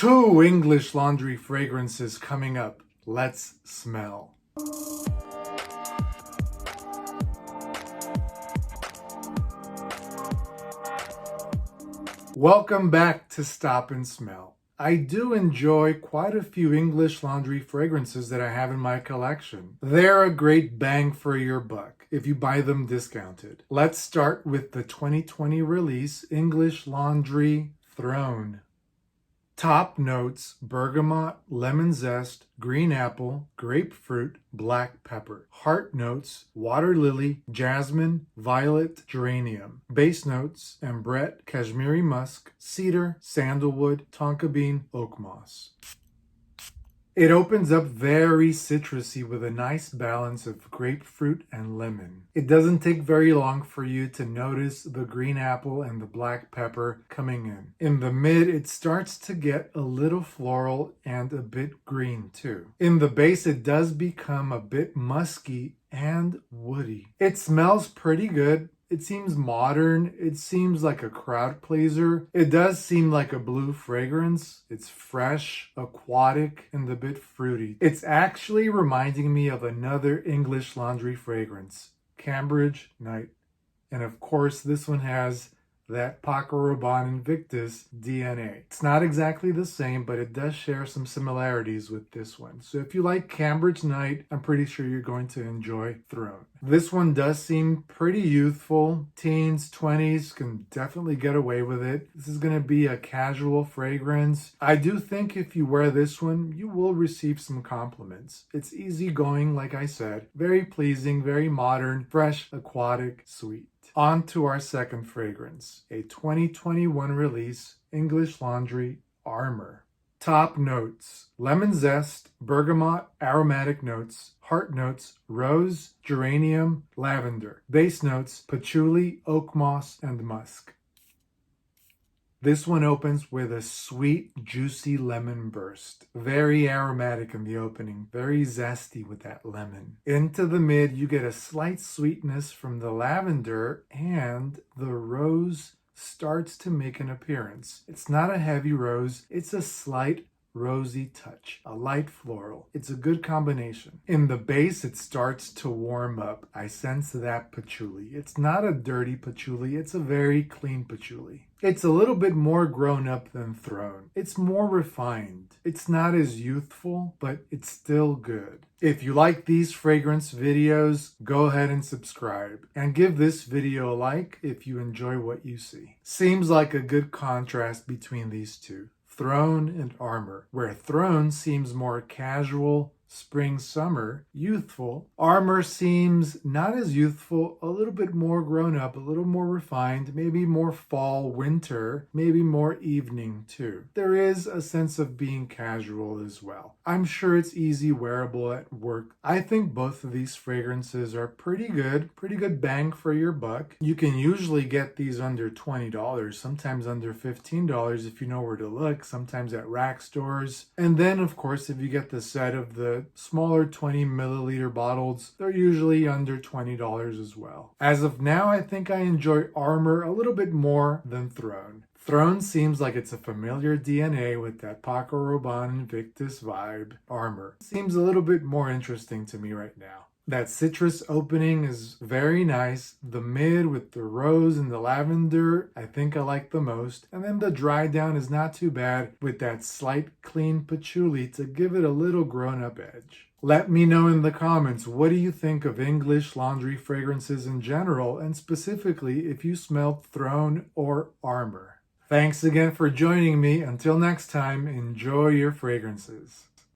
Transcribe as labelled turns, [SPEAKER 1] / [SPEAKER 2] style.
[SPEAKER 1] 2 English laundry fragrances coming up. Let's smell. Welcome back to Stop and Smell. I do enjoy quite a few English laundry fragrances that I have in my collection. They're a great bang for your buck if you buy them discounted. Let's start with the 2020 release English Laundry Throne. Top notes: bergamot, lemon zest, green apple, grapefruit, black pepper. Heart notes: water lily, jasmine, violet, geranium. Base notes: ambrette, cashmere musk, cedar, sandalwood, tonka bean, oak moss. It opens up very citrusy with a nice balance of grapefruit and lemon. It doesn't take very long for you to notice the green apple and the black pepper coming in. In the mid, it starts to get a little floral and a bit green too. In the base, it does become a bit musky and woody. It smells pretty good. It seems modern. It seems like a crowd pleaser. It does seem like a blue fragrance. It's fresh, aquatic, and a bit fruity. It's actually reminding me of another English laundry fragrance, Cambridge Night. And of course, this one has that Paco Rabanne Invictus DNA. It's not exactly the same, but it does share some similarities with this one. So if you like Cambridge Night, I'm pretty sure you're going to enjoy Throne. This one does seem pretty youthful. Teens, 20s can definitely get away with it. This is going to be a casual fragrance. I do think if you wear this one, you will receive some compliments. It's easygoing, like I said. Very pleasing, very modern, fresh, aquatic, sweet. On to our second fragrance, a 2021 release, English Laundry Armour. Top notes: lemon zest, bergamot, aromatic notes, heart notes, rose, geranium, lavender. Base notes: patchouli, oak moss, and musk. This one opens with a sweet, juicy lemon burst. Very aromatic in the opening, very zesty with that lemon. Into the mid, you get a slight sweetness from the lavender, and the rose starts to make an appearance. It's not a heavy rose, it's a slight rosy touch, a light floral. It's a good combination. In the base, it starts to warm up. I sense that patchouli. It's not a dirty patchouli, it's a very clean patchouli. It's a little bit more grown up than Throne. It's more refined. It's not as youthful, but it's still good. If you like these fragrance videos, go ahead and subscribe. And give this video a like if you enjoy what you see. Seems like a good contrast between these two. Throne and Armour, where Throne seems more casual, spring, summer, youthful. Armour seems not as youthful, a little bit more grown up, a little more refined, maybe more fall, winter, maybe more evening too. There is a sense of being casual as well. I'm sure it's easy wearable at work. I think both of these fragrances are pretty good bang for your buck. You can usually get these under $20, sometimes under $15 if you know where to look, sometimes at rack stores. And then of course, if you get the set of the smaller 20 milliliter bottles, they're usually under $20 as well. As of now, I think I enjoy Armour a little bit more than Throne. Throne seems like it's a familiar DNA with that Paco Rabanne Invictus vibe. Armour seems a little bit more interesting to me right now. That citrus opening is very nice. The mid with the rose and the lavender, I think I like the most. And then the dry down is not too bad with that slight clean patchouli to give it a little grown up edge. Let me know in the comments, what do you think of English laundry fragrances in general, and specifically if you smelled Throne or Armour. Thanks again for joining me. Until next time, enjoy your fragrances.